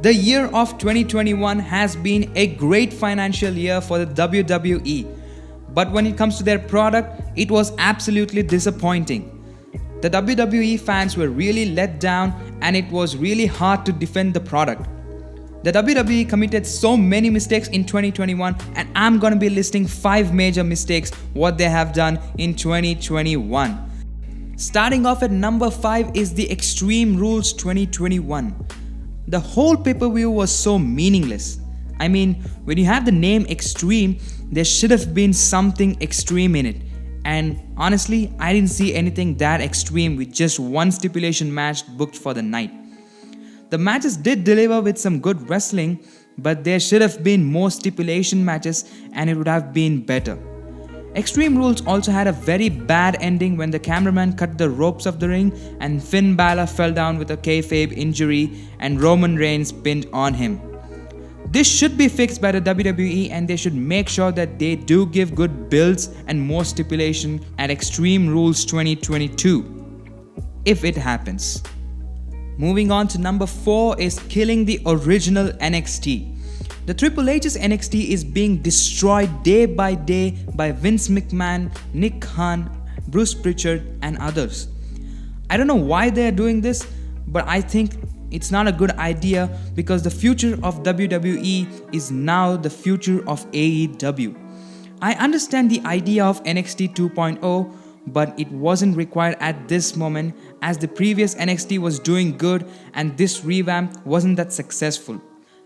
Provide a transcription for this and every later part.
The year of 2021 has been a great financial year for the WWE, but when it comes to their product, it was absolutely disappointing. The WWE fans were really let down and it was really hard to defend the product. The WWE committed so many mistakes in 2021 and I'm gonna be listing 5 major mistakes what they have done in 2021. Starting off at number 5 is the Extreme Rules 2021. The whole pay-per-view was so meaningless. I mean, when you have the name Extreme, there should have been something extreme in it. And honestly, I didn't see anything that extreme with just one stipulation match booked for the night. The matches did deliver with some good wrestling, but there should have been more stipulation matches and it would have been better. Extreme Rules also had a very bad ending when the cameraman cut the ropes of the ring and Finn Balor fell down with a kayfabe injury and Roman Reigns pinned on him. This should be fixed by the WWE and they should make sure that they do give good builds and more stipulation at Extreme Rules 2022, if it happens. Moving on to number 4 is killing the original NXT. The Triple H's NXT is being destroyed day by day by Vince McMahon, Nick Khan, Bruce Pritchard and others. I don't know why they are doing this, but I think it's not a good idea because the future of WWE is now the future of AEW. I understand the idea of NXT 2.0, but it wasn't required at this moment as the previous NXT was doing good and this revamp wasn't that successful.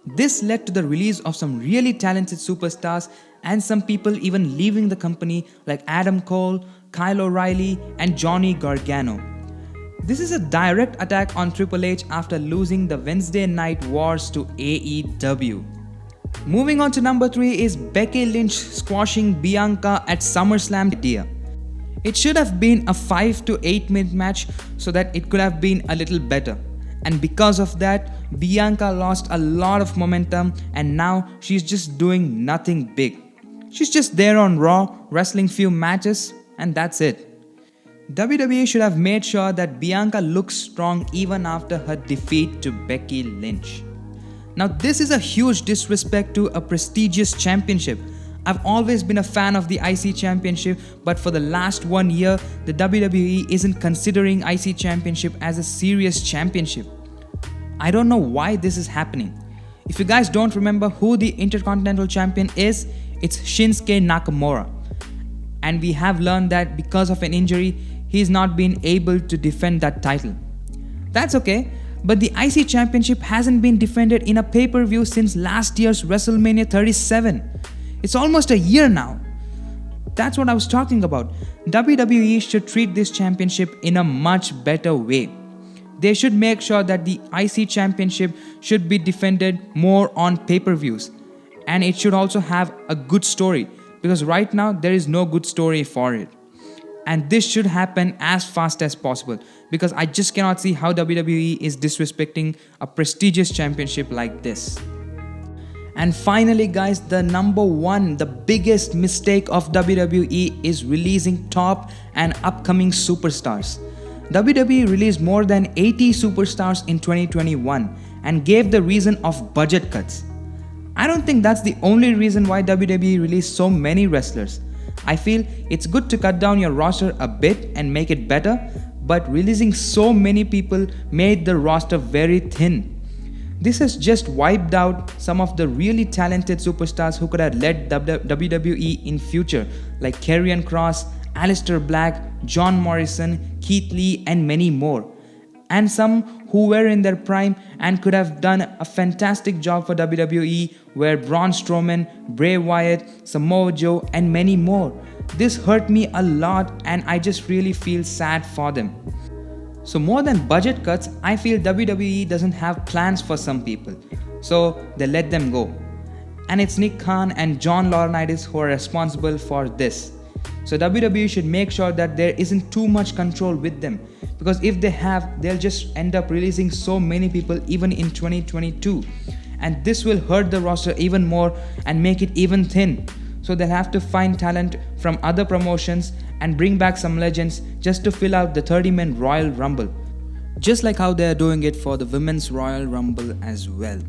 This led to the release of some really talented superstars and some people even leaving the company like Adam Cole, Kyle O'Reilly and Johnny Gargano. This is a direct attack on Triple H after losing the Wednesday Night Wars to AEW. Moving on to number 3 is Becky Lynch squashing Bianca at SummerSlam idea. It should have been a 5 to 8 minute match so that it could have been a little better. And because of that, Bianca lost a lot of momentum and now she's just doing nothing big. She's just there on Raw, wrestling few matches and that's it. WWE should have made sure that Bianca looks strong even after her defeat to Becky Lynch. Now this is a huge disrespect to a prestigious championship. I've always been a fan of the I.C Championship, but for the last 1 year, the WWE isn't considering I.C Championship as a serious championship. I don't know why this is happening. If you guys don't remember who the Intercontinental Champion is, it's Shinsuke Nakamura. And we have learned that because of an injury, he's not been able to defend that title. That's okay, but the IC Championship hasn't been defended in a pay-per-view since last year's WrestleMania 37. It's almost a year now. That's what I was talking about. WWE should treat this championship in a much better way. They should make sure that the IC Championship should be defended more on pay-per-views. And it should also have a good story, because right now there is no good story for it. And this should happen as fast as possible, because I just cannot see how WWE is disrespecting a prestigious championship like this. And finally guys, the number 1, the biggest mistake of WWE is releasing top and upcoming superstars. WWE released more than 80 superstars in 2021 and gave the reason of budget cuts. I don't think that's the only reason why WWE released so many wrestlers. I feel it's good to cut down your roster a bit and make it better, but releasing so many people made the roster very thin. This has just wiped out some of the really talented superstars who could have led WWE in future, like Karrion Kross, Aleister Black, John Morrison, Keith Lee and many more. And some who were in their prime and could have done a fantastic job for WWE were Braun Strowman, Bray Wyatt, Samoa Joe and many more. This hurt me a lot and I just really feel sad for them. So more than budget cuts, I feel WWE doesn't have plans for some people, so they let them go. And it's Nick Khan and John Laurinaitis who are responsible for this. So WWE should make sure that there isn't too much control with them, because if they have, they'll just end up releasing so many people even in 2022. And this will hurt the roster even more and make it even thin. So they'll have to find talent from other promotions and bring back some legends just to fill out the 30-man Royal Rumble. just like how they are doing it for the Women's Royal Rumble as well.